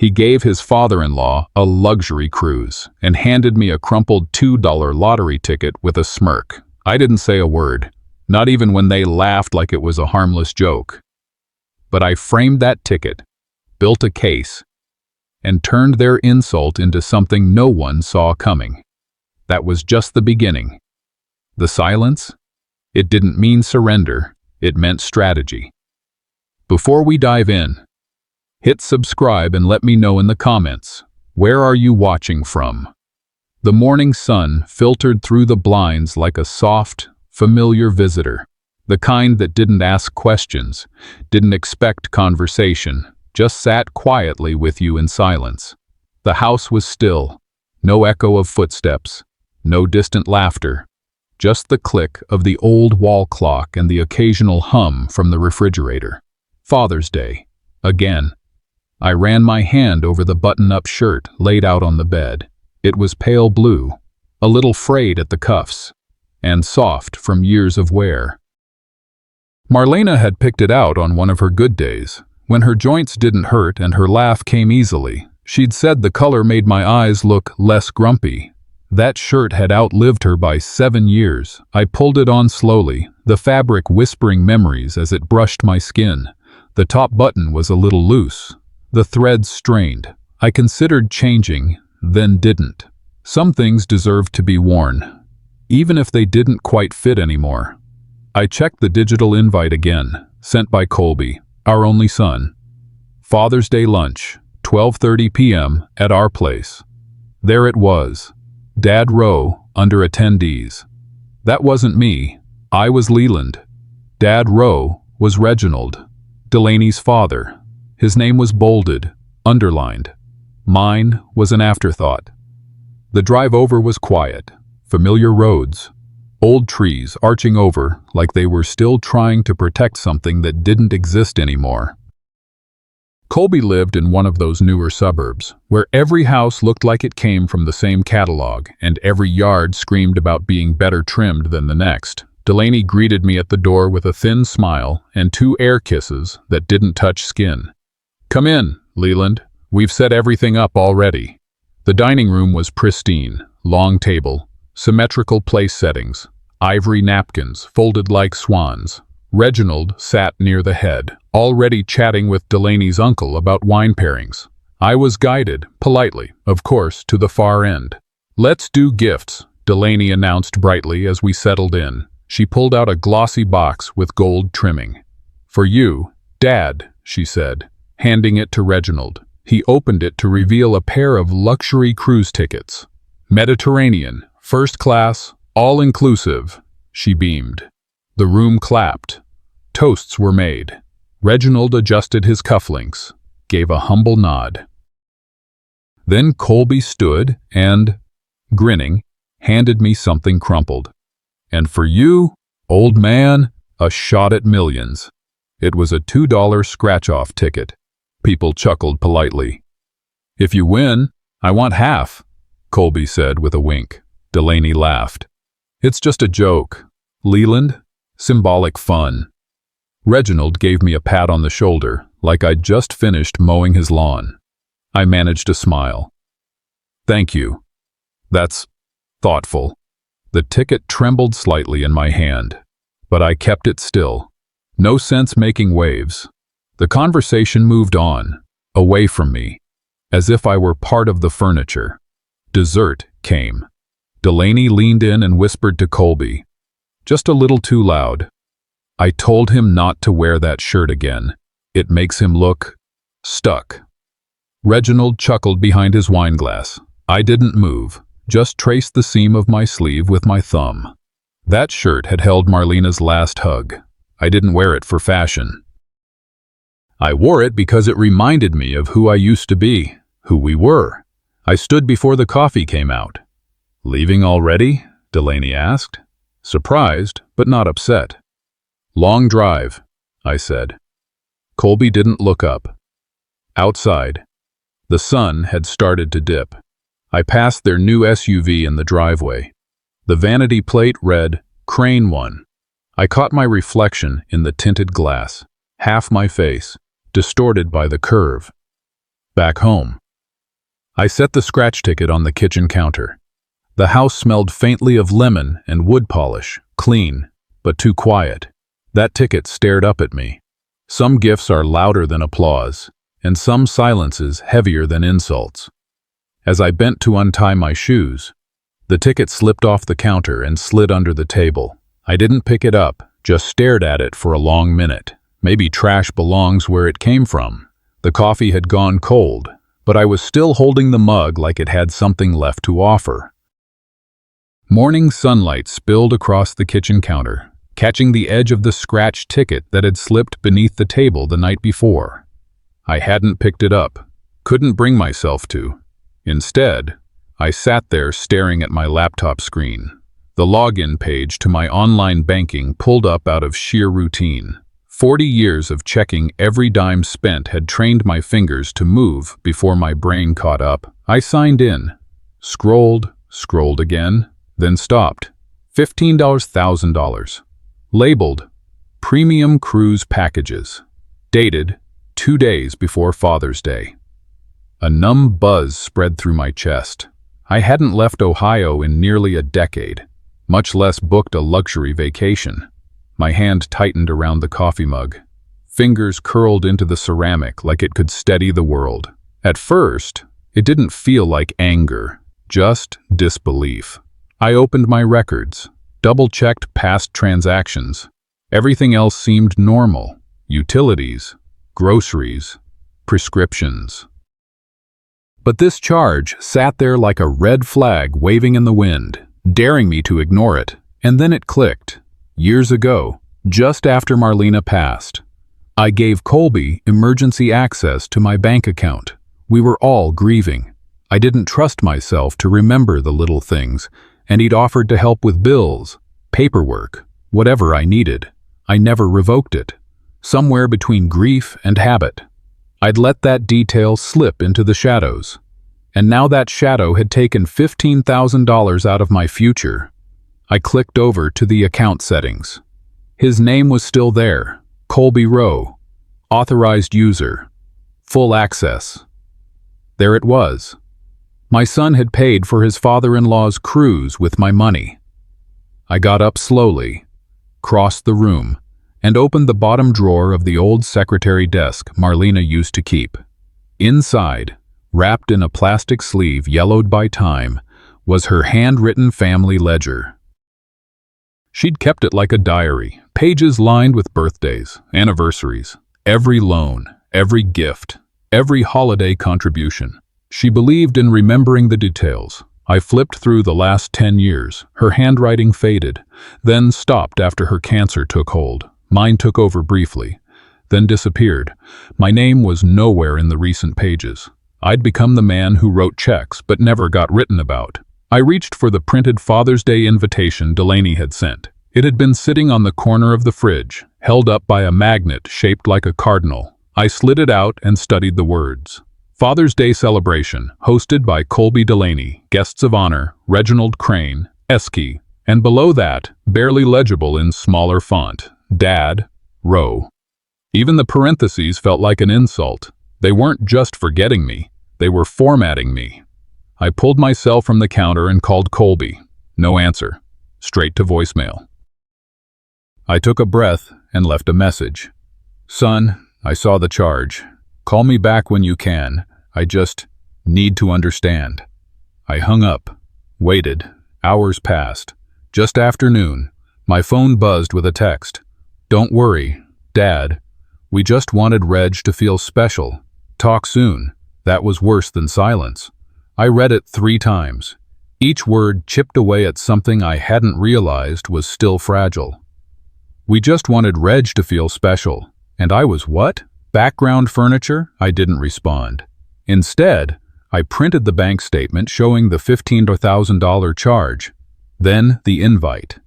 He gave his father-in-law a luxury cruise and handed me a crumpled $2 lottery ticket with a smirk. I didn't say a word, not even when they laughed like it was a harmless joke. But I framed that ticket, built a case, and turned their insult into something no one saw coming. That was just the beginning. The silence? It didn't mean surrender, it meant strategy. Before we dive in, hit subscribe and let me know in the comments, where are you watching from? The morning sun filtered through the blinds like a soft, familiar visitor. The kind that didn't ask questions, didn't expect conversation, just sat quietly with you in silence. The house was still, no echo of footsteps, no distant laughter, just the click of the old wall clock and the occasional hum from the refrigerator. Father's Day, again. I ran my hand over the button-up shirt laid out on the bed. It was pale blue, a little frayed at the cuffs, and soft from years of wear. Marlena had picked it out on one of her good days, when her joints didn't hurt and her laugh came easily. She'd said the color made my eyes look less grumpy. That shirt had outlived her by 7 years. I pulled it on slowly, the fabric whispering memories as it brushed my skin. The top button was a little loose, the threads strained. I considered changing, then didn't. Some things deserved to be worn, even if they didn't quite fit anymore. I checked the digital invite again, sent by Colby, our only son. Father's Day lunch, 12:30 p.m. at our place. There it was, Dad Rowe under attendees. That wasn't me, I was Leland. Dad Rowe was Reginald, Delaney's father. His name was bolded, underlined. Mine was an afterthought. The drive over was quiet, familiar roads, old trees arching over like they were still trying to protect something that didn't exist anymore. Colby lived in one of those newer suburbs, where every house looked like it came from the same catalog, and every yard screamed about being better trimmed than the next. Delaney greeted me at the door with a thin smile and 2 air kisses that didn't touch skin. "Come in, Leland. We've set everything up already." The dining room was pristine, long table, symmetrical place settings, ivory napkins folded like swans. Reginald sat near the head, already chatting with Delaney's uncle about wine pairings. I was guided, politely, of course, to the far end. "Let's do gifts," Delaney announced brightly as we settled in. She pulled out a glossy box with gold trimming. "For you, Dad," she said, handing it to Reginald. He opened it to reveal a pair of luxury cruise tickets. "Mediterranean, first class, all-inclusive," she beamed. The room clapped. Toasts were made. Reginald adjusted his cufflinks, gave a humble nod. Then Colby stood and, grinning, handed me something crumpled. "And for you, old man, a shot at millions." It was a $2 scratch-off ticket. People chuckled politely. "If you win, I want half," Colby said with a wink. Delaney laughed. "It's just a joke, Leland. Symbolic fun." Reginald gave me a pat on the shoulder, like I'd just finished mowing his lawn. I managed a smile. "Thank you. That's thoughtful." The ticket trembled slightly in my hand, but I kept it still. No sense making waves. The conversation moved on, away from me, as if I were part of the furniture. Dessert came. Delaney leaned in and whispered to Colby, just a little too loud, "I told him not to wear that shirt again. It makes him look stuck." Reginald chuckled behind his wineglass. I didn't move, just traced the seam of my sleeve with my thumb. That shirt had held Marlena's last hug. I didn't wear it for fashion. I wore it because it reminded me of who I used to be, who we were. I stood before the coffee came out. "Leaving already?" Delaney asked, surprised but not upset. "Long drive," I said. Colby didn't look up. Outside, the sun had started to dip. I passed their new SUV in the driveway. The vanity plate read, "Crane 1." I caught my reflection in the tinted glass, half my face, distorted by the curve. Back home, I set the scratch ticket on the kitchen counter. The house smelled faintly of lemon and wood polish, clean, but too quiet. That ticket stared up at me. Some gifts are louder than applause, and some silences heavier than insults. As I bent to untie my shoes, the ticket slipped off the counter and slid under the table. I didn't pick it up, just stared at it for a long minute. Maybe trash belongs where it came from. The coffee had gone cold, but I was still holding the mug like it had something left to offer. Morning sunlight spilled across the kitchen counter, catching the edge of the scratched ticket that had slipped beneath the table the night before. I hadn't picked it up, couldn't bring myself to. Instead, I sat there staring at my laptop screen, the login page to my online banking pulled up out of sheer routine. 40 years of checking every dime spent had trained my fingers to move before my brain caught up. I signed in, scrolled again, then stopped. $15,000. Labeled, Premium Cruise Packages. Dated, 2 days before Father's Day. A numb buzz spread through my chest. I hadn't left Ohio in nearly a decade, much less booked a luxury vacation. My hand tightened around the coffee mug. Fingers curled into the ceramic like it could steady the world. At first, it didn't feel like anger, just disbelief. I opened my records, double-checked past transactions. Everything else seemed normal. Utilities, groceries, prescriptions. But this charge sat there like a red flag waving in the wind, daring me to ignore it. And then it clicked. Years ago, just after Marlena passed, I gave Colby emergency access to my bank account. We were all grieving. I didn't trust myself to remember the little things, and he'd offered to help with bills, paperwork, whatever I needed. I never revoked it. Somewhere between grief and habit, I'd let that detail slip into the shadows. And now that shadow had taken $15,000 out of my future. I clicked over to the account settings. His name was still there, Colby Rowe, authorized user, full access. There it was. My son had paid for his father-in-law's cruise with my money. I got up slowly, crossed the room, and opened the bottom drawer of the old secretary desk Marlena used to keep. Inside, wrapped in a plastic sleeve yellowed by time, was her handwritten family ledger. She'd kept it like a diary, pages lined with birthdays, anniversaries, every loan, every gift, every holiday contribution. She believed in remembering the details. I flipped through the last 10 years. Her handwriting faded, then stopped after her cancer took hold. Mine took over briefly, then disappeared. My name was nowhere in the recent pages. I'd become the man who wrote checks but never got written about. I reached for the printed Father's Day invitation Delaney had sent. It had been sitting on the corner of the fridge, held up by a magnet shaped like a cardinal. I slid it out and studied the words. Father's Day celebration, hosted by Colby Delaney, guests of honor, Reginald Crane, Esky, and below that, barely legible in smaller font, Dad, Rowe. Even the parentheses felt like an insult. They weren't just forgetting me, they were formatting me. I pulled myself from the counter and called Colby. No answer. Straight to voicemail. I took a breath and left a message. Son, I saw the charge. Call me back when you can. I just need to understand. I hung up, waited. Hours passed. Just after noon, my phone buzzed with a text. Don't worry, Dad. We just wanted Reg to feel special. Talk soon. That was worse than silence. I read it 3 times. Each word chipped away at something I hadn't realized was still fragile. We just wanted Reg to feel special. And I was what? Background furniture? I didn't respond. Instead, I printed the bank statement showing the $15,000 charge. Then the invite.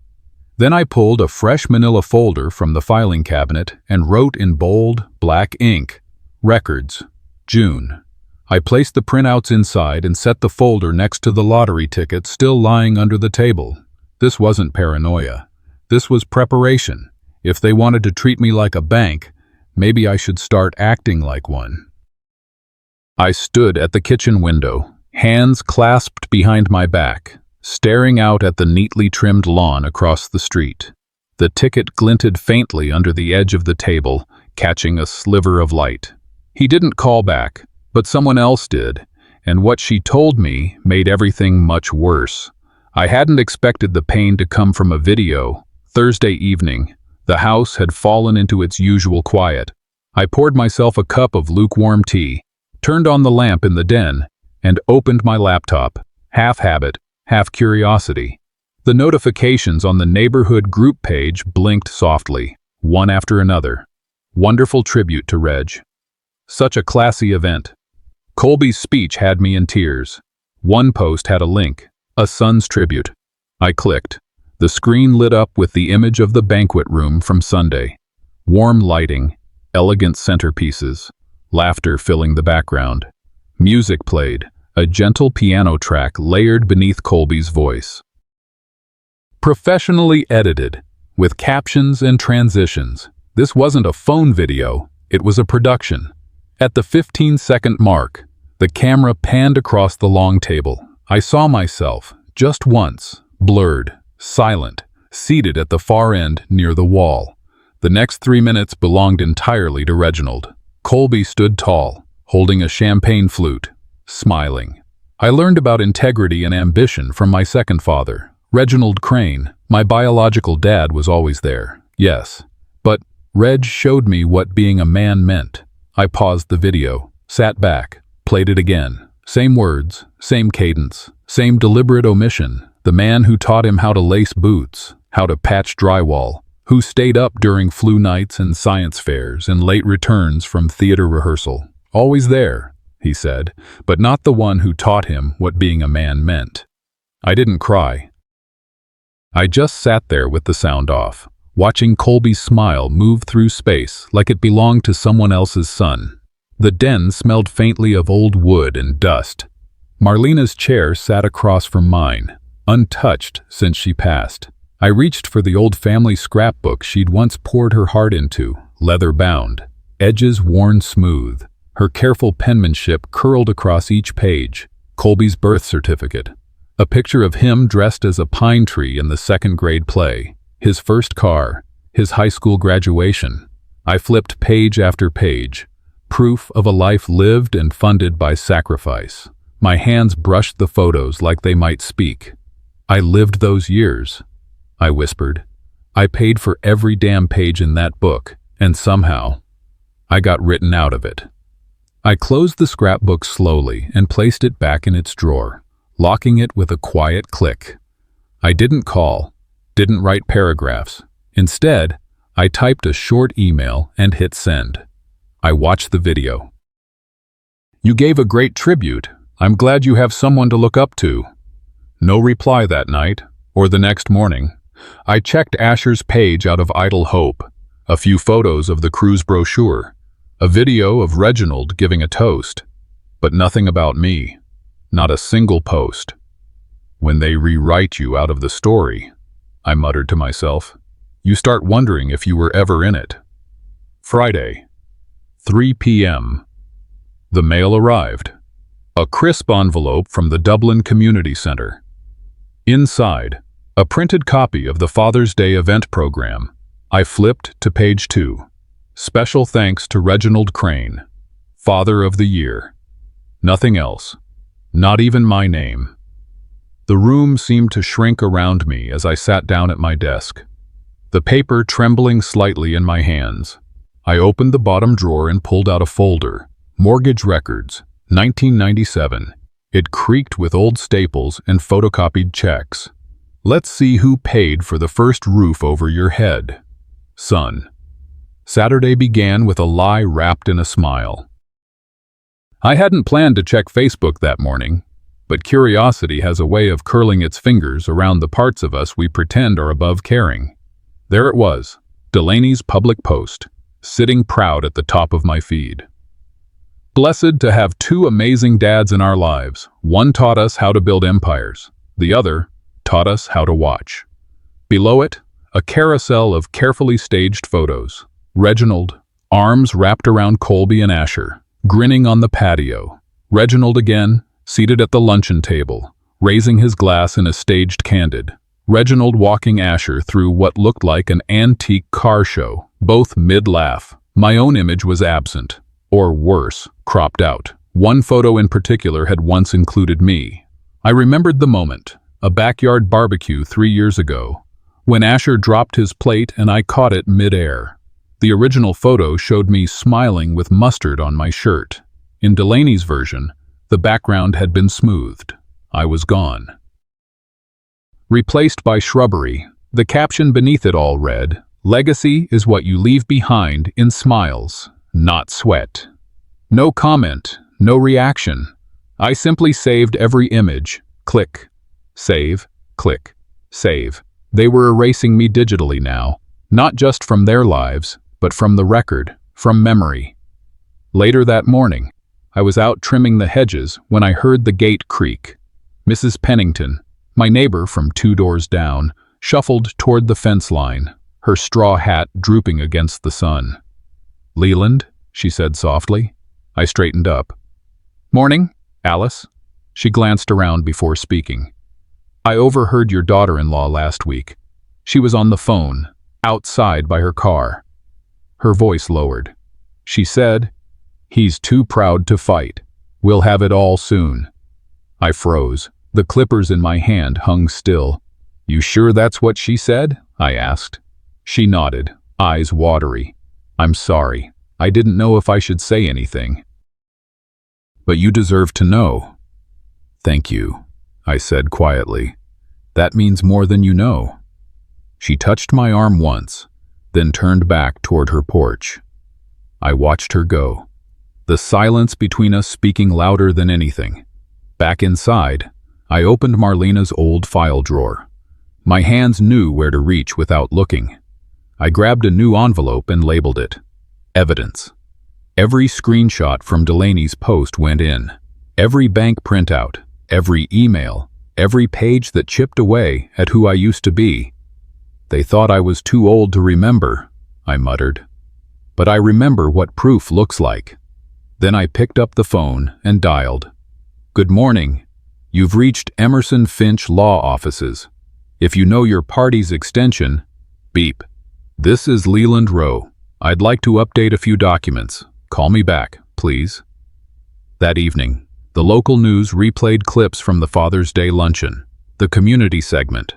Then I pulled a fresh manila folder from the filing cabinet and wrote in bold, black ink, Records, June. I placed the printouts inside and set the folder next to the lottery ticket still lying under the table. This wasn't paranoia. This was preparation. If they wanted to treat me like a bank, maybe I should start acting like one. I stood at the kitchen window, hands clasped behind my back, staring out at the neatly trimmed lawn across the street. The ticket glinted faintly under the edge of the table, catching a sliver of light. He didn't call back, but someone else did, and what she told me made everything much worse. I hadn't expected the pain to come from a video. Thursday evening, the house had fallen into its usual quiet. I poured myself a cup of lukewarm tea, turned on the lamp in the den, and opened my laptop, half habit, half curiosity. The notifications on the neighborhood group page blinked softly, one after another. Wonderful tribute to Reg. Such a classy event. Colby's speech had me in tears. One post had a link, a son's tribute. I clicked. The screen lit up with the image of the banquet room from Sunday. Warm lighting, elegant centerpieces, laughter filling the background. Music played, a gentle piano track layered beneath Colby's voice. Professionally edited, with captions and transitions. This wasn't a phone video, it was a production. At the 15-second mark, the camera panned across the long table. I saw myself, just once, blurred, silent, seated at the far end near the wall. The next 3 minutes belonged entirely to Reginald. Colby stood tall, holding a champagne flute, smiling. I learned about integrity and ambition from my second father, Reginald Crane. My biological dad was always there, yes. But Reg showed me what being a man meant. I paused the video, sat back, played it again. Same words, same cadence, same deliberate omission. The man who taught him how to lace boots, how to patch drywall, who stayed up during flu nights and science fairs and late returns from theater rehearsal. Always there, he said, but not the one who taught him what being a man meant. I didn't cry. I just sat there with the sound off, watching Colby's smile move through space like it belonged to someone else's son. The den smelled faintly of old wood and dust. Marlena's chair sat across from mine, untouched since she passed. I reached for the old family scrapbook she'd once poured her heart into, leather-bound, edges worn smooth, her careful penmanship curled across each page. Colby's birth certificate. A picture of him dressed as a pine tree in the second-grade play. His first car. His high school graduation. I flipped page after page. Proof of a life lived and funded by sacrifice. My hands brushed the photos like they might speak. I lived those years, I whispered. I paid for every damn page in that book, and somehow, I got written out of it. I closed the scrapbook slowly and placed it back in its drawer, locking it with a quiet click. I didn't call, didn't write paragraphs. Instead, I typed a short email and hit send. I watched the video. You gave a great tribute. I'm glad you have someone to look up to. No reply that night, or the next morning. I checked Asher's page out of idle hope. A few photos of the cruise brochure. A video of Reginald giving a toast. But nothing about me. Not a single post. When they rewrite you out of the story, I muttered to myself, you start wondering if you were ever in it. Friday, 3 p.m. The mail arrived. A crisp envelope from the Dublin Community Centre. Inside, a printed copy of the Father's Day event program. I flipped to page 2. Special thanks to Reginald Crane, Father of the Year. Nothing else. Not even my name. The room seemed to shrink around me as I sat down at my desk, the paper trembling slightly in my hands. I opened the bottom drawer and pulled out a folder. Mortgage records, 1997. It creaked with old staples and photocopied checks. Let's see who paid for the first roof over your head. Son. Saturday began with a lie wrapped in a smile. I hadn't planned to check Facebook that morning, but curiosity has a way of curling its fingers around the parts of us we pretend are above caring. There it was, Delaney's public post, sitting proud at the top of my feed. Blessed to have two amazing dads in our lives. One taught us how to build empires. The other taught us how to watch. Below it, a carousel of carefully staged photos. Reginald, arms wrapped around Colby and Asher, grinning on the patio. Reginald again, seated at the luncheon table, raising his glass in a staged candid. Reginald walking Asher through what looked like an antique car show, both mid-laugh. My own image was absent, or worse, cropped out. One photo in particular had once included me. I remembered the moment, a backyard barbecue 3 years ago, when Asher dropped his plate and I caught it mid-air. The original photo showed me smiling with mustard on my shirt. In Delaney's version, the background had been smoothed. I was gone. Replaced by shrubbery, the caption beneath it all read, "Legacy is what you leave behind in smiles, not sweat." No comment, no reaction. I simply saved every image. Click, save, click, save. They were erasing me digitally now, not just from their lives, but from the record, from memory. Later that morning, I was out trimming the hedges when I heard the gate creak. Mrs. Pennington, my neighbor from 2 doors down, shuffled toward the fence line, her straw hat drooping against the sun. "Leland," she said softly. I straightened up. "Morning, Alice." She glanced around before speaking. "I overheard your daughter-in-law last week. She was on the phone, outside by her car." Her voice lowered. She said, "He's too proud to fight. We'll have it all soon." I froze. The clippers in my hand hung still. "You sure that's what she said?" I asked. She nodded, eyes watery. "I'm sorry. I didn't know if I should say anything." "But you deserve to know." "Thank you," I said quietly. "That means more than you know." She touched my arm once, then turned back toward her porch. I watched her go, the silence between us speaking louder than anything. Back inside, I opened Marlena's old file drawer. My hands knew where to reach without looking. I grabbed a new envelope and labeled it Evidence. Every screenshot from Delaney's post went in. Every bank printout, every email, every page that chipped away at who I used to be. "They thought I was too old to remember," I muttered. "But I remember what proof looks like." Then I picked up the phone and dialed. "Good morning. You've reached Emerson Finch Law Offices. If you know your party's extension, beep. This is Leland Rowe. I'd like to update a few documents. Call me back, please." That evening, the local news replayed clips from the Father's Day luncheon, the community segment.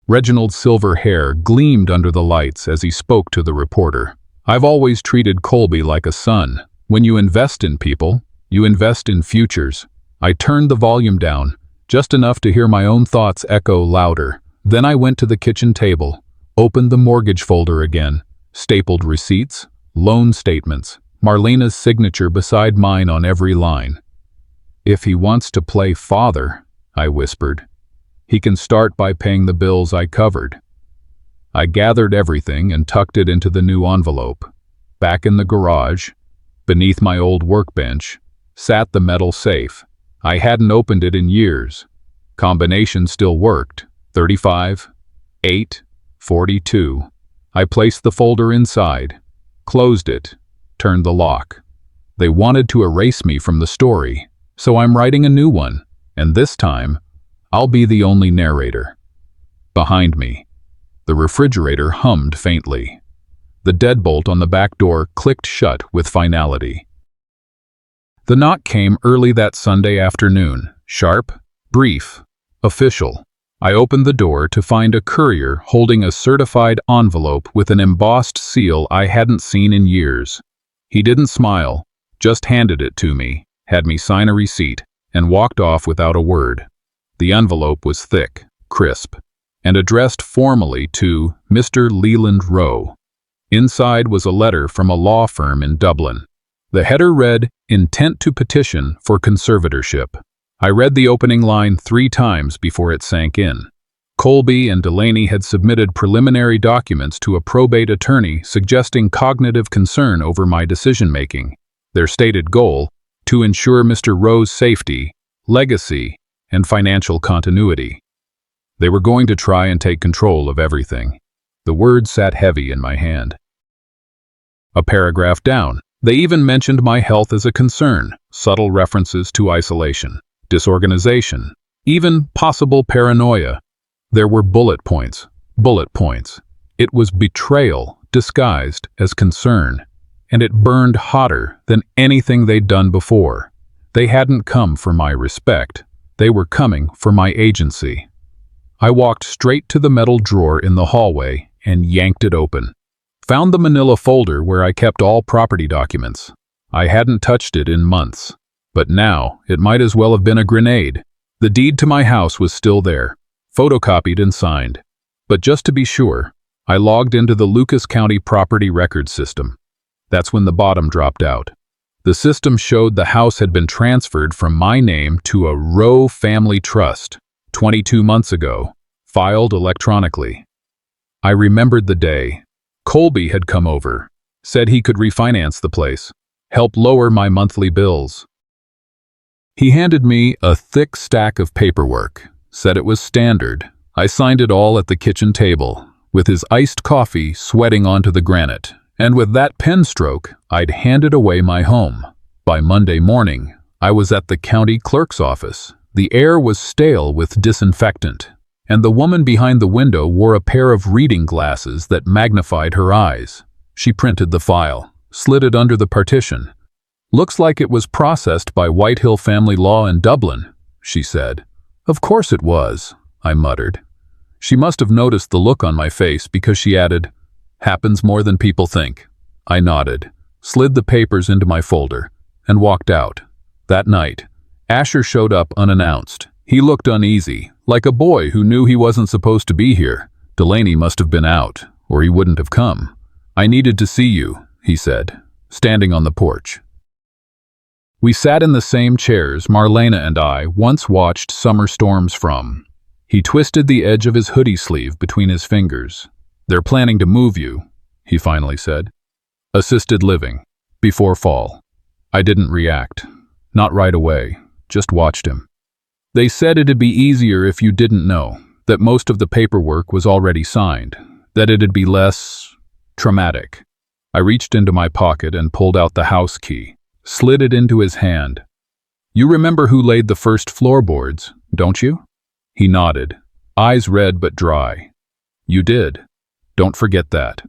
Reginald's silver hair gleamed under the lights as he spoke to the reporter. "I've always treated Colby like a son. When you invest in people, you invest in futures." I turned the volume down, just enough to hear my own thoughts echo louder. Then I went to the kitchen table, opened the mortgage folder again, stapled receipts, loan statements, Marlena's signature beside mine on every line. "If he wants to play father," I whispered, "he can start by paying the bills I covered." I gathered everything and tucked it into the new envelope. Back in the garage, beneath my old workbench, sat the metal safe. I hadn't opened it in years. Combination still worked. 35, 8, 42. I placed the folder inside, closed it, turned the lock. They wanted to erase me from the story, so I'm writing a new one, and this time, I'll be the only narrator. Behind me, the refrigerator hummed faintly. The deadbolt on the back door clicked shut with finality. The knock came early that Sunday afternoon, sharp, brief, official. I opened the door to find a courier holding a certified envelope with an embossed seal I hadn't seen in years. He didn't smile, just handed it to me, had me sign a receipt, and walked off without a word. The envelope was thick, crisp, and addressed formally to Mr. Leland Rowe. Inside was a letter from a law firm in Dublin. The header read, "Intent to petition for conservatorship." I read the opening line 3 times before it sank in. Colby and Delaney had submitted preliminary documents to a probate attorney suggesting cognitive concern over my decision-making. Their stated goal, to ensure Mr. Rowe's safety, legacy, and financial continuity. They were going to try and take control of everything. The words sat heavy in my hand. A paragraph down, they even mentioned my health as a concern. subtle references to isolation, disorganization, even possible paranoia. There were bullet points. It was betrayal disguised as concern, and it burned hotter than anything they'd done before. They hadn't come for my respect. They were coming for my agency. I walked straight to the metal drawer in the hallway and yanked it open. Found the manila folder where I kept all property documents. I hadn't touched it in months, but now it might as well have been a grenade. The deed to my house was still there, photocopied and signed. But just to be sure, I logged into the Lucas County Property Records System. That's when the bottom dropped out. The system showed the house had been transferred from my name to a Rowe family trust 22 months ago, filed electronically. I remembered the day. Colby had come over, said he could refinance the place, help lower my monthly bills. He handed me a thick stack of paperwork, said it was standard. I signed it all at the kitchen table, with his iced coffee sweating onto the granite. And with that pen stroke, I'd handed away my home. By Monday morning, I was at the county clerk's office. The air was stale with disinfectant, and the woman behind the window wore a pair of reading glasses that magnified her eyes. She printed the file, slid it under the partition. "Looks like it was processed by Whitehill Family Law in Dublin," she said. "Of course it was," I muttered. She must have noticed the look on my face because she added, "Happens more than people think." I nodded, slid the papers into my folder, and walked out. That night, Asher showed up unannounced. He looked uneasy, like a boy who knew he wasn't supposed to be here. Delaney must have been out, or he wouldn't have come. "I needed to see you," he said, standing on the porch. We sat in the same chairs Marlena and I once watched summer storms from. He twisted the edge of his hoodie sleeve between his fingers. "They're planning to move you," he finally said. "Assisted living. Before fall." I didn't react. Not right away. Just watched him. "They said it'd be easier if you didn't know, that most of the paperwork was already signed, that it'd be less traumatic." I reached into my pocket and pulled out the house key, slid it into his hand. "You remember who laid the first floorboards, don't you?" He nodded, eyes red but dry. "You did. Don't forget that."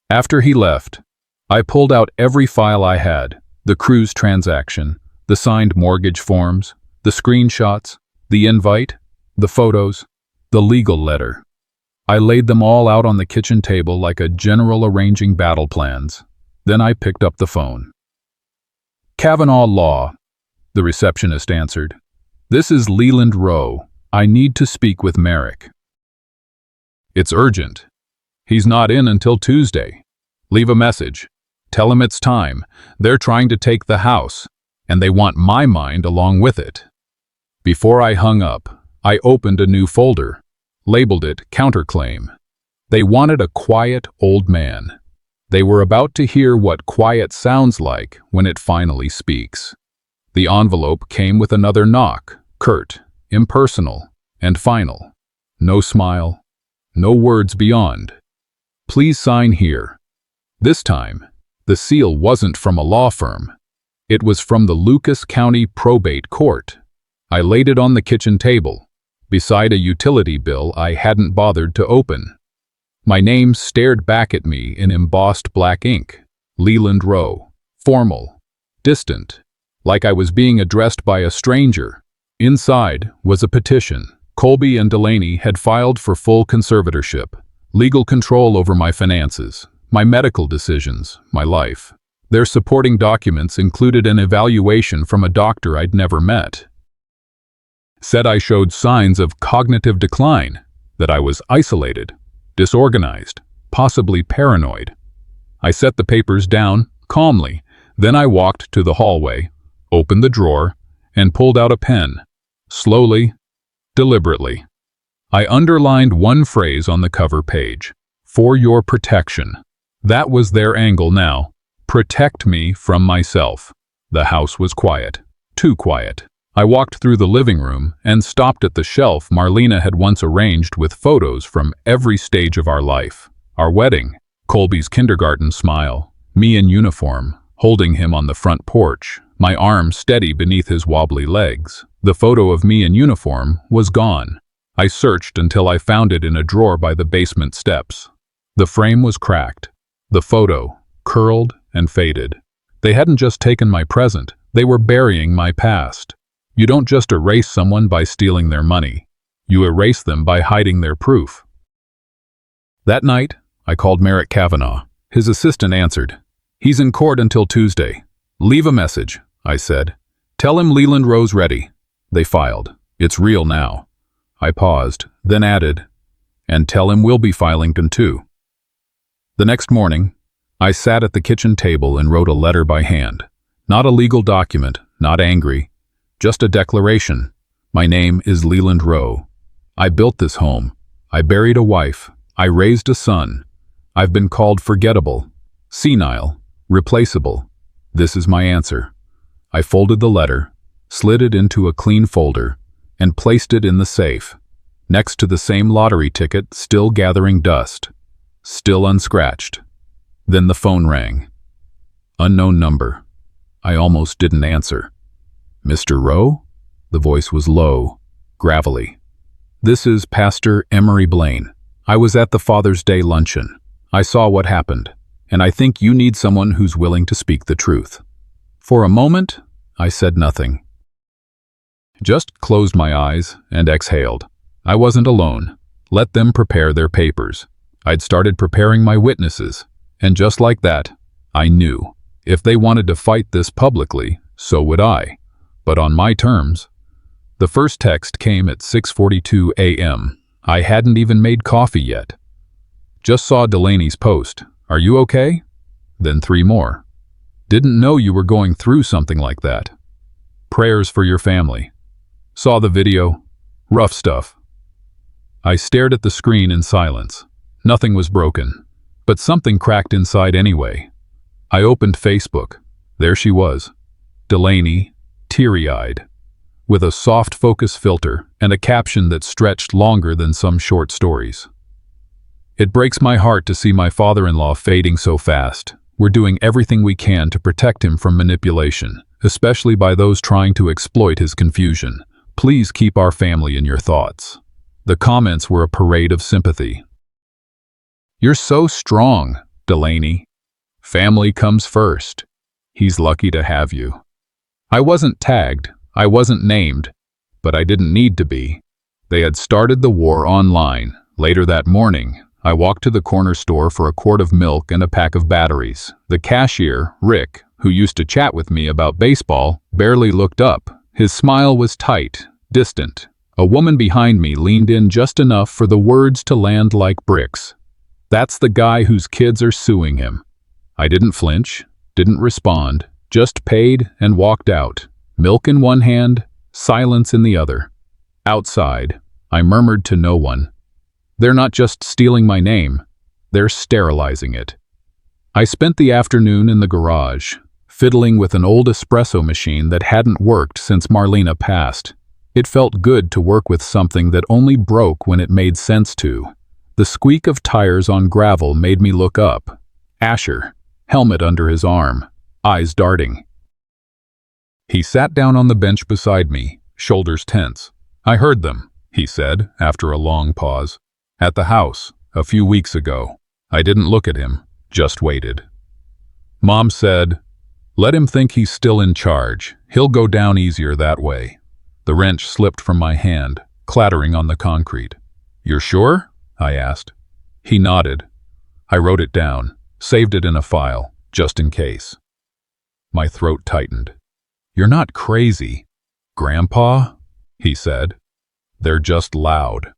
After he left, I pulled out every file I had, the cruise transaction, the signed mortgage forms, the screenshots, the invite, the photos, the legal letter. I laid them all out on the kitchen table like a general arranging battle plans. Then I picked up the phone. "Kavanaugh Law," the receptionist answered. "This is Leland Rowe. I need to speak with Merrick." "It's urgent. He's not in until Tuesday. Leave a message. Tell him it's time. They're trying to take the house, and they want my mind along with it." Before I hung up, I opened a new folder, labeled it Counterclaim. They wanted a quiet old man. They were about to hear what quiet sounds like when it finally speaks. The envelope came with another knock, curt, impersonal, and final. No smile, no words beyond. "Please sign here." This time, the seal wasn't from a law firm. It was from the Lucas County Probate Court. I laid it on the kitchen table, beside a utility bill I hadn't bothered to open. My name stared back at me in embossed black ink. Leland Rowe. Formal. Distant. Like I was being addressed by a stranger. Inside was a petition. Colby and Delaney had filed for full conservatorship, legal control over my finances, my medical decisions, my life. Their supporting documents included an evaluation from a doctor I'd never met. Said I showed signs of cognitive decline, that I was isolated, disorganized, possibly paranoid. I set the papers down calmly, then I walked to the hallway, opened the drawer, and pulled out a pen. Slowly, deliberately. I underlined one phrase on the cover page. "For your protection." That was their angle now. Protect me from myself. The house was quiet. Too quiet. I walked through the living room and stopped at the shelf Marlena had once arranged with photos from every stage of our life. Our wedding, Colby's kindergarten smile, me in uniform, holding him on the front porch, my arm steady beneath his wobbly legs. The photo of me in uniform was gone. I searched until I found it in a drawer by the basement steps. The frame was cracked. The photo, curled and faded. They hadn't just taken my present, they were burying my past. You don't just erase someone by stealing their money. You erase them by hiding their proof. That night, I called Merrick Kavanaugh. His assistant answered. "He's in court until Tuesday." "Leave a message," I said. "Tell him Leland Rowe's ready." They filed. "It's real now." I paused, then added, "And tell him we'll be filing too." The next morning, I sat at the kitchen table and wrote a letter by hand. Not a legal document, not angry, just a declaration. My name is Leland Rowe. I built this home. I buried a wife. I raised a son. I've been called forgettable, senile, replaceable. This is my answer. I folded the letter, slid it into a clean folder, and placed it in the safe, next to the same lottery ticket still gathering dust, still unscratched. Then the phone rang. Unknown number. I almost didn't answer. "Mr. Rowe?" The voice was low, gravelly. "This is Pastor Emery Blaine. I was at the Father's Day luncheon. I saw what happened, and I think you need someone who's willing to speak the truth." For a moment, I said nothing. Just closed my eyes and exhaled. I wasn't alone. Let them prepare their papers. I'd started preparing my witnesses, and just like that, I knew. If they wanted to fight this publicly, so would I. But on my terms. The first text came at 6:42 a.m. I hadn't even made coffee yet. "Just saw Delaney's post. Are you okay?" Then 3 more. "Didn't know you were going through something like that. Prayers for your family. Saw the video. Rough stuff." I stared at the screen in silence. Nothing was broken, but something cracked inside anyway. I opened Facebook. There she was. Delaney, teary-eyed, with a soft focus filter and a caption that stretched longer than some short stories. "It breaks my heart to see my father-in-law fading so fast. We're doing everything we can to protect him from manipulation, especially by those trying to exploit his confusion. Please keep our family in your thoughts." The comments were a parade of sympathy. "You're so strong, Delaney. Family comes first. He's lucky to have you." I wasn't tagged, I wasn't named, but I didn't need to be. They had started the war online. Later that morning, I walked to the corner store for a quart of milk and a pack of batteries. The cashier, Rick, who used to chat with me about baseball, barely looked up. His smile was tight, distant. A woman behind me leaned in just enough for the words to land like bricks. "That's the guy whose kids are suing him." I didn't flinch, didn't respond, just paid and walked out. Milk in one hand, silence in the other. Outside, I murmured to no one. "They're not just stealing my name, they're sterilizing it." I spent the afternoon in the garage, fiddling with an old espresso machine that hadn't worked since Marlena passed. It felt good to work with something that only broke when it made sense to. The squeak of tires on gravel made me look up. Asher, helmet under his arm, eyes darting. He sat down on the bench beside me, shoulders tense. "I heard them," he said, after a long pause. "At the house, a few weeks ago." I didn't look at him, just waited. Mom said, "Let him think he's still in charge. He'll go down easier that way." The wrench slipped from my hand, clattering on the concrete. "You're sure?" I asked. He nodded. I wrote it down, saved it in a file, just in case. My throat tightened. "You're not crazy, Grandpa," he said. "They're just loud."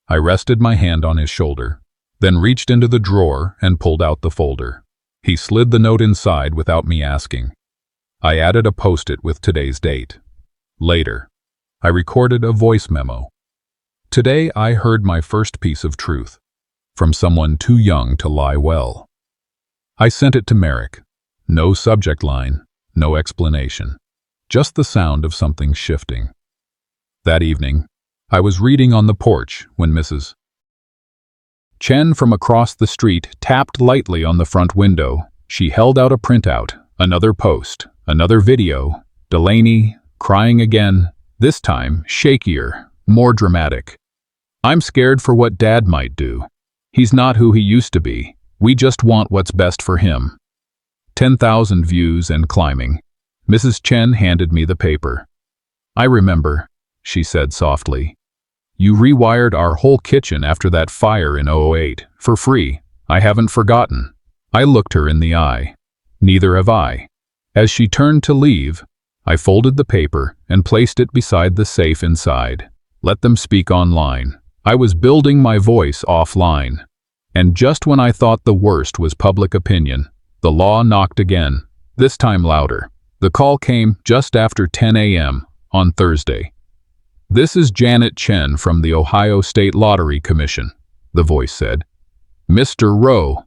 I rested my hand on his shoulder, then reached into the drawer and pulled out the folder. He slid the note inside without me asking. I added a post-it with today's date. Later, I recorded a voice memo. Today I heard my first piece of truth, from someone too young to lie well. I sent it to Merrick. No subject line, no explanation, just the sound of something shifting. That evening, I was reading on the porch when Mrs. Chen from across the street tapped lightly on the front window. She held out a printout, another post, Another video. Delaney, crying again, this time shakier, more dramatic. I'm scared for what Dad might do. He's not who he used to be. We just want what's best for him. 10,000 views and climbing. Mrs. Chen handed me the paper. I remember, she said softly. You rewired our whole kitchen after that fire in '08, for free. I haven't forgotten. I looked her in the eye. Neither have I. As she turned to leave, I folded the paper and placed it beside the safe inside. Let them speak online. I was building my voice offline. And just when I thought the worst was public opinion, the law knocked again, this time louder. The call came just after 10 a.m. on Thursday. This is Janet Chen from the Ohio State Lottery Commission, the voice said. Mr. Rowe,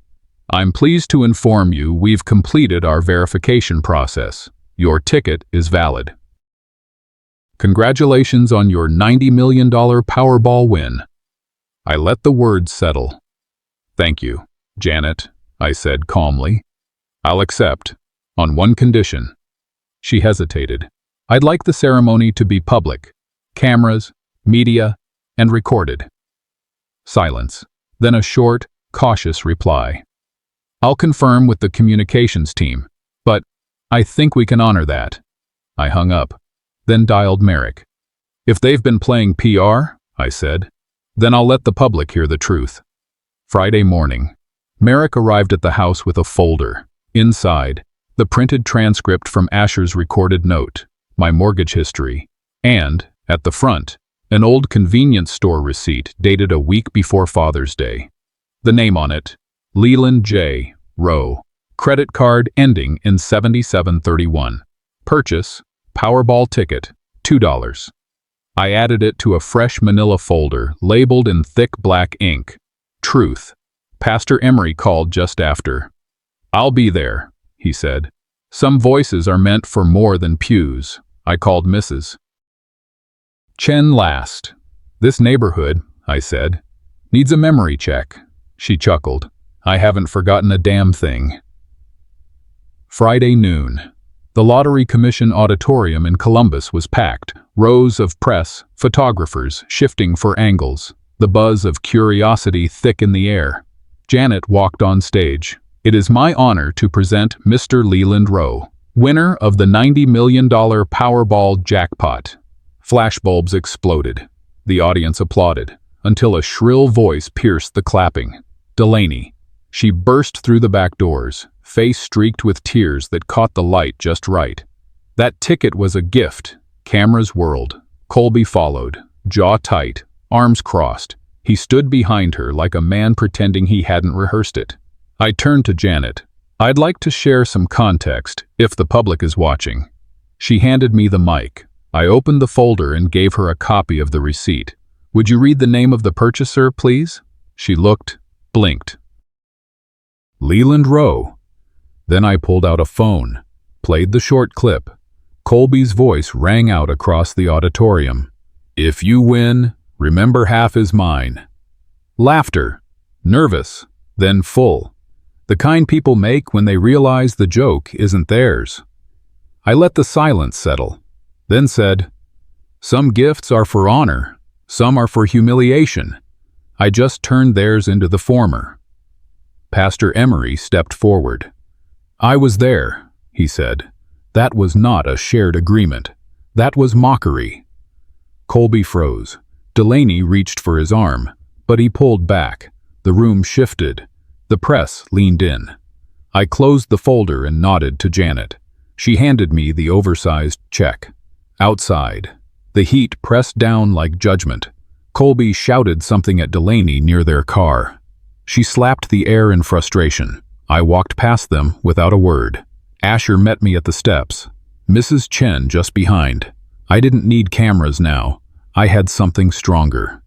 I'm pleased to inform you we've completed our verification process. Your ticket is valid. Congratulations on your $90 million Powerball win. I let the words settle. Thank you, Janet, I said calmly. I'll accept, on one condition. She hesitated. I'd like the ceremony to be public. Cameras, media, and recorded. Silence. Then a short, cautious reply. I'll confirm with the communications team, but I think we can honor that. I hung up, then dialed Merrick. If they've been playing PR, I said, then I'll let the public hear the truth. Friday morning, Merrick arrived at the house with a folder. Inside, the printed transcript from Asher's recorded note, my mortgage history, and, at the front, an old convenience store receipt dated a week before Father's Day. The name on it, Leland J. Rowe. Credit card ending in 7731. Purchase, Powerball ticket, $2. I added it to a fresh manila folder labeled in thick black ink. Truth. Pastor Emery called just after. I'll be there, he said. Some voices are meant for more than pews. I called Mrs. Chen last. This neighborhood, I said, needs a memory check. She chuckled. I haven't forgotten a damn thing. Friday noon. The Lottery Commission auditorium in Columbus was packed. Rows of press, photographers shifting for angles. The buzz of curiosity thick in the air. Janet walked on stage. It is my honor to present Mr. Leland Rowe, winner of the $90 million Powerball jackpot. Flashbulbs exploded. The audience applauded, until a shrill voice pierced the clapping. Delaney. She burst through the back doors, face streaked with tears that caught the light just right. That ticket was a gift. Cameras whirled. Colby followed, jaw tight, arms crossed. He stood behind her like a man pretending he hadn't rehearsed it. I turned to Janet. I'd like to share some context, if the public is watching. She handed me the mic. I opened the folder and gave her a copy of the receipt. Would you read the name of the purchaser, please? She looked, blinked. Leland Rowe. Then I pulled out a phone, played the short clip. Colby's voice rang out across the auditorium. If you win, remember half is mine. Laughter. Nervous, then full. The kind people make when they realize the joke isn't theirs. I let the silence settle, then said, some gifts are for honor, some are for humiliation. I just turned theirs into the former. Pastor Emery stepped forward. I was there, he said. That was not a shared agreement. That was mockery. Colby froze. Delaney reached for his arm, but he pulled back. The room shifted. The press leaned in. I closed the folder and nodded to Janet. She handed me the oversized check. Outside, the heat pressed down like judgment. Colby shouted something at Delaney near their car. She slapped the air in frustration. I walked past them without a word. Asher met me at the steps. Mrs. Chen just behind. I didn't need cameras now. I had something stronger.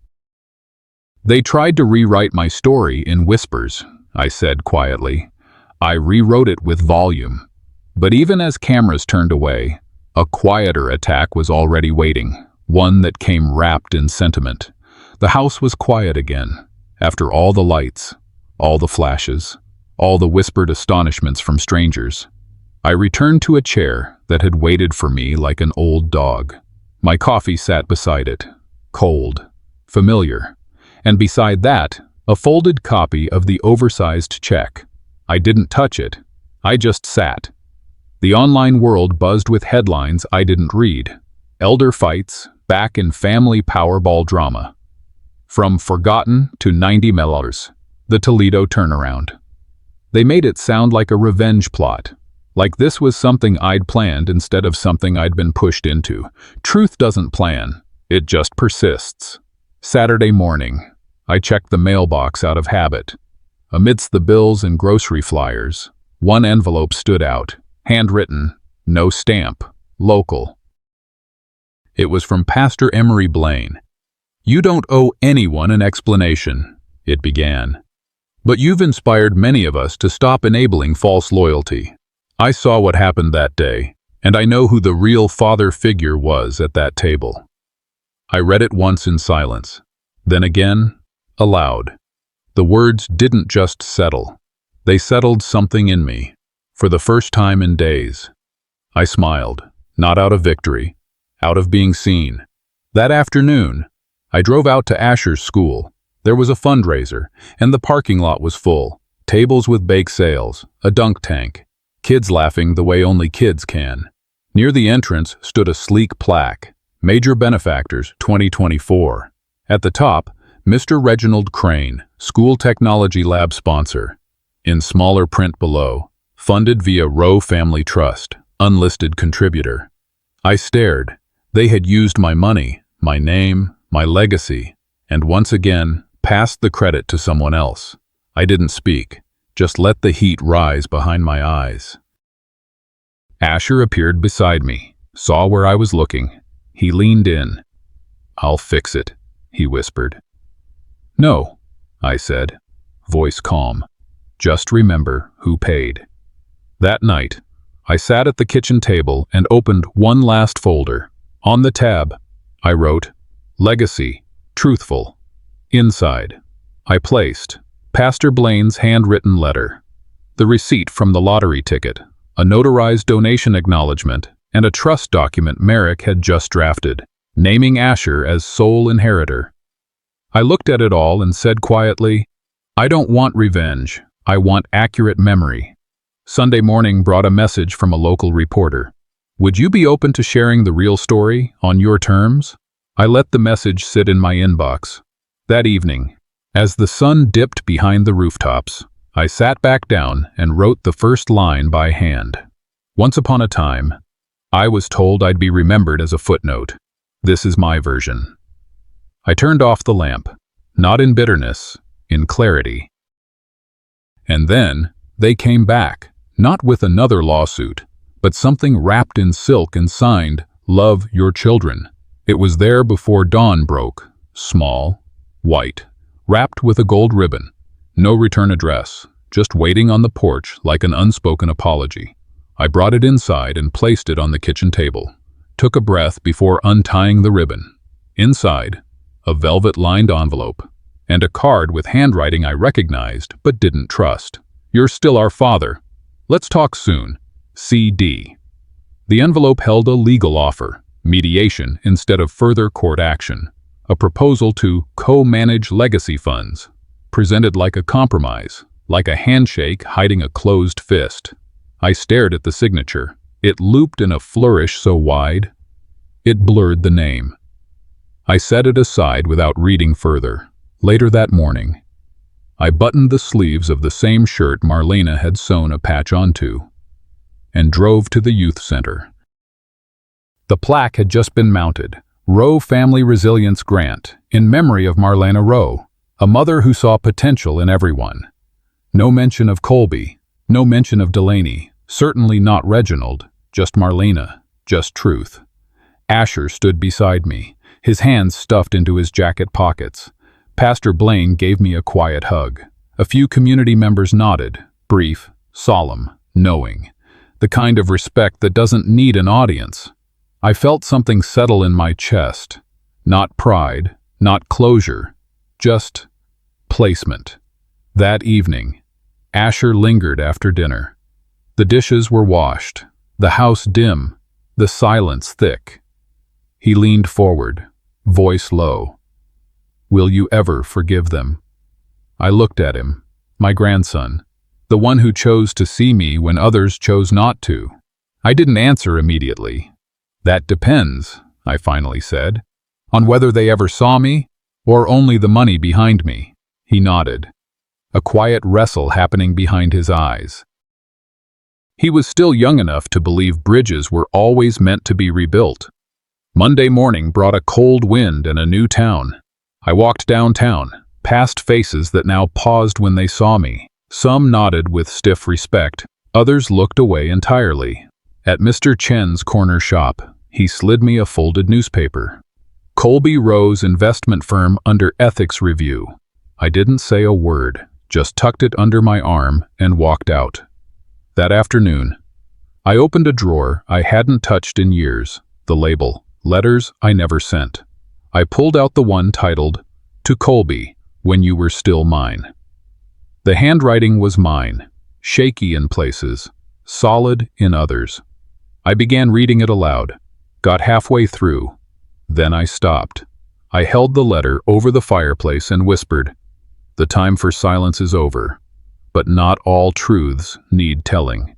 They tried to rewrite my story in whispers, I said quietly. I rewrote it with volume. But even as cameras turned away, a quieter attack was already waiting, one that came wrapped in sentiment. The house was quiet again, after all the lights, all the flashes, all the whispered astonishments from strangers. I returned to a chair that had waited for me like an old dog. My coffee sat beside it, cold, familiar, and beside that, a folded copy of the oversized check. I didn't touch it. I just sat. The online world buzzed with headlines I didn't read. Elder fights, back in family Powerball drama. From forgotten to $90, the Toledo turnaround. They made it sound like a revenge plot, like this was something I'd planned instead of something I'd been pushed into. Truth doesn't plan, it just persists. Saturday morning, I checked the mailbox out of habit. Amidst the bills and grocery flyers, one envelope stood out, handwritten, no stamp, local. It was from Pastor Emery Blaine. "You don't owe anyone an explanation," it began. "But you've inspired many of us to stop enabling false loyalty. I saw what happened that day, and I know who the real father figure was at that table." I read it once in silence, then again, aloud. The words didn't just settle. They settled something in me, for the first time in days. I smiled, not out of victory, out of being seen. That afternoon, I drove out to Asher's school. There was a fundraiser, and the parking lot was full. Tables with bake sales, a dunk tank, kids laughing the way only kids can. Near the entrance stood a sleek plaque, Major Benefactors 2024. At the top, Mr. Reginald Crane, School Technology Lab sponsor. In smaller print below, funded via Rowe Family Trust, unlisted contributor. I stared. They had used my money, my name, my legacy, and once again, passed the credit to someone else. I didn't speak, just let the heat rise behind my eyes. Asher appeared beside me, saw where I was looking. He leaned in. "I'll fix it," he whispered. "No," I said, voice calm. "Just remember who paid." That night, I sat at the kitchen table and opened one last folder. On the tab, I wrote, "Legacy, truthful." Inside, I placed Pastor Blaine's handwritten letter, the receipt from the lottery ticket, a notarized donation acknowledgement, and a trust document Merrick had just drafted, naming Asher as sole inheritor. I looked at it all and said quietly, "I don't want revenge, I want accurate memory." Sunday morning brought a message from a local reporter. "Would you be open to sharing the real story, on your terms?" I let the message sit in my inbox. That evening, as the sun dipped behind the rooftops, I sat back down and wrote the first line by hand. Once upon a time, I was told I'd be remembered as a footnote. This is my version. I turned off the lamp, not in bitterness, in clarity. And then, they came back, not with another lawsuit, but something wrapped in silk and signed, "Love your children." It was there before dawn broke, small, white, wrapped with a gold ribbon. No return address, just waiting on the porch like an unspoken apology. I brought it inside and placed it on the kitchen table. Took a breath before untying the ribbon. Inside, a velvet-lined envelope, and a card with handwriting I recognized but didn't trust. "You're still our father. Let's talk soon. CD." The envelope held a legal offer, mediation instead of further court action, a proposal to co-manage legacy funds, presented like a compromise, like a handshake hiding a closed fist. I stared at the signature. It looped in a flourish so wide, it blurred the name. I set it aside without reading further. Later that morning, I buttoned the sleeves of the same shirt Marlena had sewn a patch onto, and drove to the youth center. The plaque had just been mounted, Rowe Family Resilience Grant, in memory of Marlena Rowe, a mother who saw potential in everyone. No mention of Colby, no mention of Delaney, certainly not Reginald, just Marlena, just truth. Asher stood beside me, his hands stuffed into his jacket pockets. Pastor Blaine gave me a quiet hug. A few community members nodded, brief, solemn, knowing. The kind of respect that doesn't need an audience. I felt something settle in my chest. Not pride, not closure, just placement. That evening, Asher lingered after dinner. The dishes were washed, the house dim, the silence thick. He leaned forward, voice low. "Will you ever forgive them?" I looked at him, my grandson, the one who chose to see me when others chose not to. I didn't answer immediately. "That depends," I finally said, "on whether they ever saw me or only the money behind me." He nodded, a quiet wrestle happening behind his eyes. He was still young enough to believe bridges were always meant to be rebuilt. Monday morning brought a cold wind and a new town. I walked downtown, past faces that now paused when they saw me. Some nodded with stiff respect, others looked away entirely. At Mr. Chen's corner shop, he slid me a folded newspaper. Colby Rose Investment Firm under ethics review. I didn't say a word, just tucked it under my arm and walked out. That afternoon, I opened a drawer I hadn't touched in years, the label, letters I never sent. I pulled out the one titled, "To Colby, when you were still mine." The handwriting was mine, shaky in places, solid in others. I began reading it aloud, got halfway through, then I stopped. I held the letter over the fireplace and whispered, "The time for silence is over. But not all truths need telling."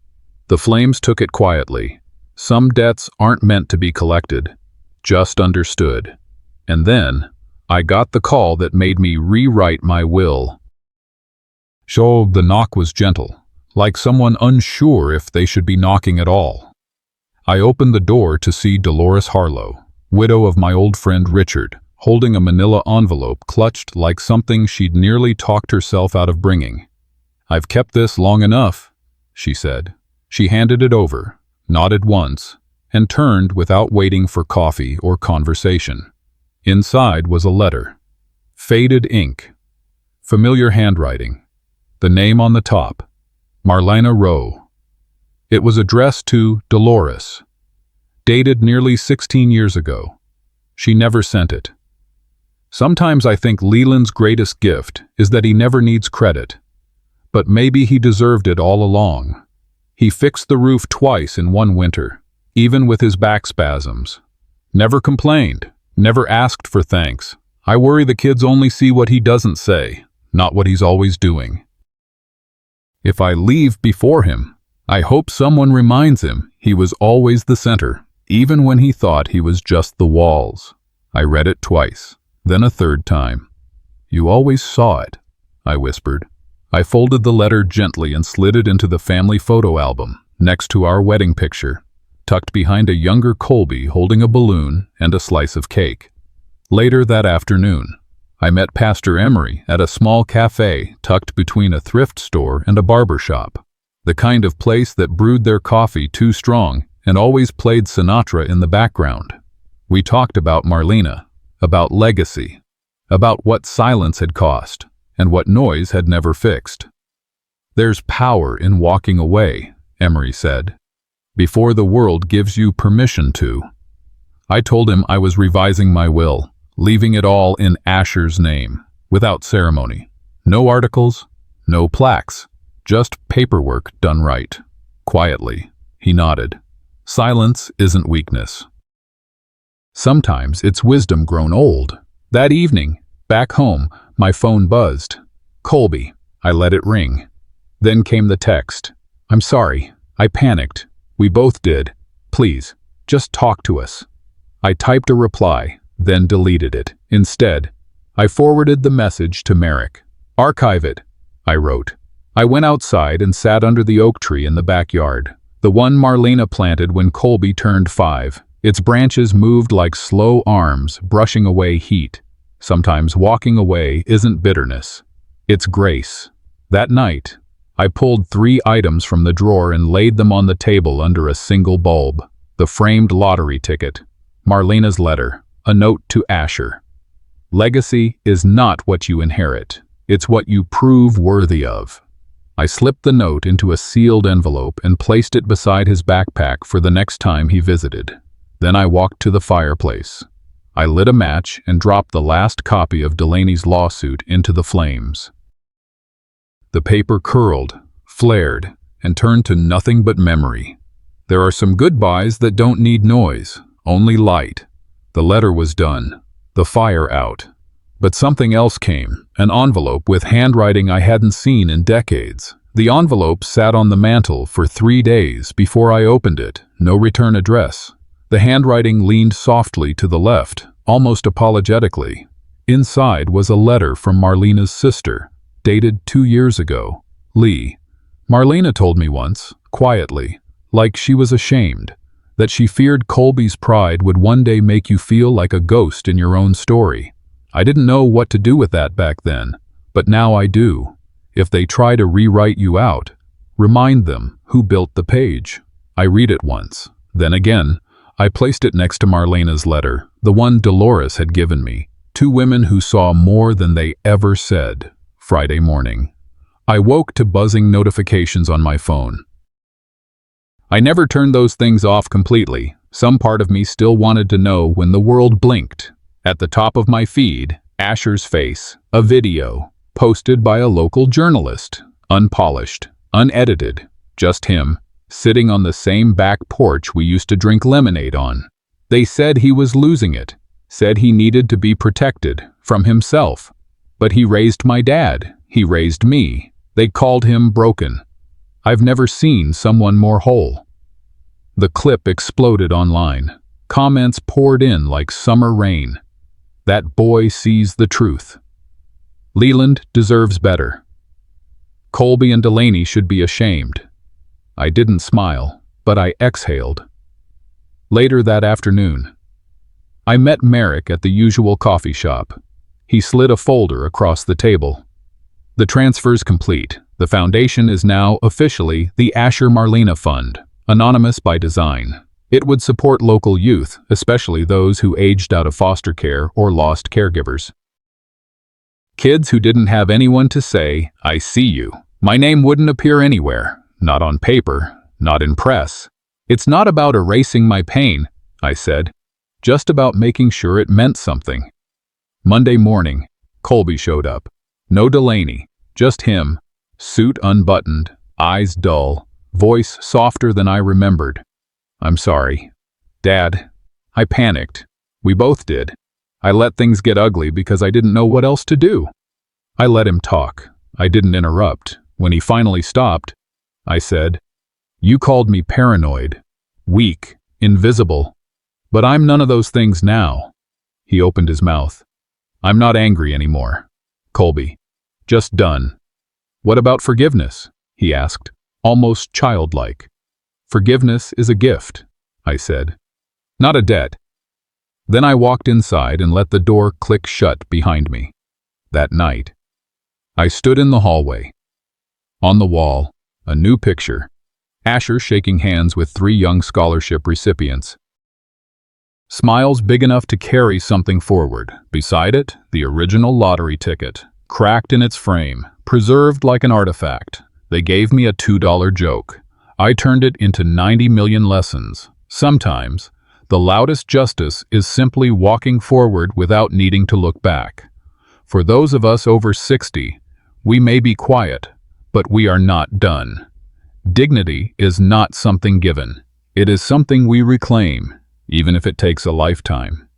The flames took it quietly. Some debts aren't meant to be collected, just understood. And then, I got the call that made me rewrite my will. So the knock was gentle, like someone unsure if they should be knocking at all. I opened the door to see Dolores Harlow, widow of my old friend Richard, holding a manila envelope clutched like something she'd nearly talked herself out of bringing. "I've kept this long enough," she said. She handed it over, nodded once, and turned without waiting for coffee or conversation. Inside was a letter. Faded ink. Familiar handwriting. The name on the top. Marlena Rowe. It was addressed to Dolores. Dated nearly 16 years ago. She never sent it. Sometimes I think Leland's greatest gift is that he never needs credit. But maybe he deserved it all along. He fixed the roof twice in one winter, even with his back spasms. Never complained, never asked for thanks. I worry the kids only see what he doesn't say, not what he's always doing. If I leave before him, I hope someone reminds him he was always the center, even when he thought he was just the walls. I read it twice, then a third time. "You always saw it," I whispered. I folded the letter gently and slid it into the family photo album, next to our wedding picture, tucked behind a younger Colby holding a balloon and a slice of cake. Later that afternoon, I met Pastor Emery at a small cafe tucked between a thrift store and a barber shop, the kind of place that brewed their coffee too strong and always played Sinatra in the background. We talked about Marlena, about legacy, about what silence had cost, and what noise had never fixed. "There's power in walking away," Emery said, "before the world gives you permission to." I told him I was revising my will, leaving it all in Asher's name, without ceremony. No articles, no plaques, just paperwork done right. Quietly, he nodded. Silence isn't weakness. Sometimes it's wisdom grown old. That evening, back home, my phone buzzed. "Colby." I let it ring. Then came the text. "I'm sorry. I panicked. We both did. Please, just talk to us." I typed a reply, then deleted it. Instead, I forwarded the message to Merrick. "Archive it," I wrote. I went outside and sat under the oak tree in the backyard, the one Marlena planted when Colby turned 5. Its branches moved like slow arms, brushing away heat. Sometimes walking away isn't bitterness, it's grace. That night, I pulled 3 items from the drawer and laid them on the table under a single bulb. The framed lottery ticket, Marlena's letter, a note to Asher. Legacy is not what you inherit, it's what you prove worthy of. I slipped the note into a sealed envelope and placed it beside his backpack for the next time he visited. Then I walked to the fireplace. I lit a match and dropped the last copy of Delaney's lawsuit into the flames. The paper curled, flared, and turned to nothing but memory. There are some goodbyes that don't need noise, only light. The letter was done, the fire out. But something else came, an envelope with handwriting I hadn't seen in decades. The envelope sat on the mantel for 3 days before I opened it, no return address. The handwriting leaned softly to the left, almost apologetically. Inside was a letter from Marlena's sister, dated 2 years ago. Lee. Marlena told me once, quietly, like she was ashamed, that she feared Colby's pride would one day make you feel like a ghost in your own story. I didn't know what to do with that back then, but now I do. If they try to rewrite you out, remind them who built the page. I read it once. Then again, I placed it next to Marlena's letter, the one Dolores had given me. 2 women who saw more than they ever said. Friday morning. I woke to buzzing notifications on my phone. I never turned those things off completely. Some part of me still wanted to know when the world blinked. At the top of my feed, Asher's face, a video, posted by a local journalist, unpolished, unedited, just him, sitting on the same back porch we used to drink lemonade on. They said he was losing it, said he needed to be protected from himself. But he raised my dad, he raised me. They called him broken. I've never seen someone more whole. The clip exploded online. Comments poured in like summer rain. That boy sees the truth. Leland deserves better. Colby and Delaney should be ashamed. I didn't smile, but I exhaled. Later that afternoon, I met Merrick at the usual coffee shop. He slid a folder across the table. The transfer's complete. The foundation is now officially the Asher Marlena Fund, anonymous by design. It would support local youth, especially those who aged out of foster care or lost caregivers. Kids who didn't have anyone to say, "I see you." My name wouldn't appear anywhere, not on paper, not in press. It's not about erasing my pain, I said, just about making sure it meant something. Monday morning, Colby showed up. No Delaney, just him, suit unbuttoned, eyes dull, voice softer than I remembered. "I'm sorry, Dad." I panicked. We both did. I let things get ugly because I didn't know what else to do. I let him talk. I didn't interrupt. When he finally stopped, I said, "You called me paranoid, weak, invisible, but I'm none of those things now." He opened his mouth. "I'm not angry anymore, Colby. Just done." "What about forgiveness?" he asked, almost childlike. "Forgiveness is a gift," I said, "not a debt." Then I walked inside and let the door click shut behind me. That night, I stood in the hallway. On the wall, a new picture, Asher shaking hands with 3 young scholarship recipients. Smiles big enough to carry something forward. Beside it, the original lottery ticket, cracked in its frame, preserved like an artifact. They gave me a $2 joke. I turned it into 90 million lessons. Sometimes, the loudest justice is simply walking forward without needing to look back. For those of us over 60, we may be quiet, but we are not done. Dignity is not something given. It is something we reclaim, even if it takes a lifetime.